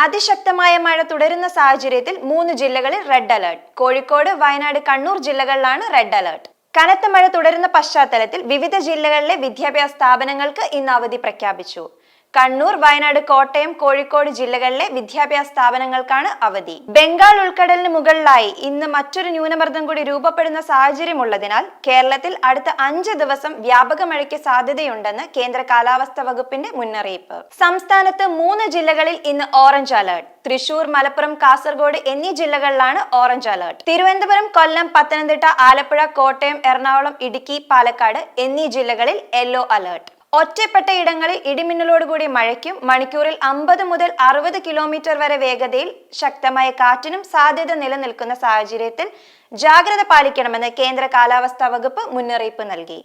അതിശക്തമായ മഴ തുടരുന്ന സാഹചര്യത്തിൽ 3 ജില്ലകളിൽ റെഡ് അലർട്ട്. കോഴിക്കോട്, വയനാട്, കണ്ണൂർ ജില്ലകളിലാണ് റെഡ് അലർട്ട്. കനത്ത മഴ തുടരുന്ന പശ്ചാത്തലത്തിൽ വിവിധ ജില്ലകളിലെ വിദ്യാഭ്യാസ സ്ഥാപനങ്ങൾക്ക് ഇന്ന് അവധി പ്രഖ്യാപിച്ചു. കണ്ണൂർ, വയനാട്, കോട്ടയം, കോഴിക്കോട് ജില്ലകളിലെ വിദ്യാഭ്യാസ സ്ഥാപനങ്ങൾക്കാണ് അവധി. ബംഗാൾ ഉൾക്കടലിന് മുകളിലായി ഇന്ന് മറ്റൊരു ന്യൂനമർദ്ദം കൂടി രൂപപ്പെടുന്ന സാഹചര്യമുള്ളതിനാൽ കേരളത്തിൽ അടുത്ത 5 ദിവസം വ്യാപക മഴയ്ക്ക് സാധ്യതയുണ്ടെന്ന് കേന്ദ്ര കാലാവസ്ഥാ വകുപ്പിന്റെ മുന്നറിയിപ്പ്. സംസ്ഥാനത്ത് 3 ജില്ലകളിൽ ഇന്ന് ഓറഞ്ച് അലർട്ട്. തൃശൂർ, മലപ്പുറം, കാസർഗോഡ് എന്നീ ജില്ലകളിലാണ് ഓറഞ്ച് അലർട്ട്. തിരുവനന്തപുരം, കൊല്ലം, പത്തനംതിട്ട, ആലപ്പുഴ, കോട്ടയം, എറണാകുളം, ഇടുക്കി, പാലക്കാട് എന്നീ ജില്ലകളിൽ യെല്ലോ അലർട്ട്. ഒറ്റപ്പെട്ട ഇടങ്ങളിൽ ഇടിമിന്നലോടുകൂടി മഴയ്ക്കും മണിക്കൂറിൽ 50 മുതൽ 60 കിലോമീറ്റർ വരെ വേഗതയിൽ ശക്തമായ കാറ്റിനും സാധ്യത നിലനിൽക്കുന്ന സാഹചര്യത്തിൽ ജാഗ്രത പാലിക്കണമെന്ന് കേന്ദ്ര കാലാവസ്ഥാ വകുപ്പ് മുന്നറിയിപ്പ് നൽകി.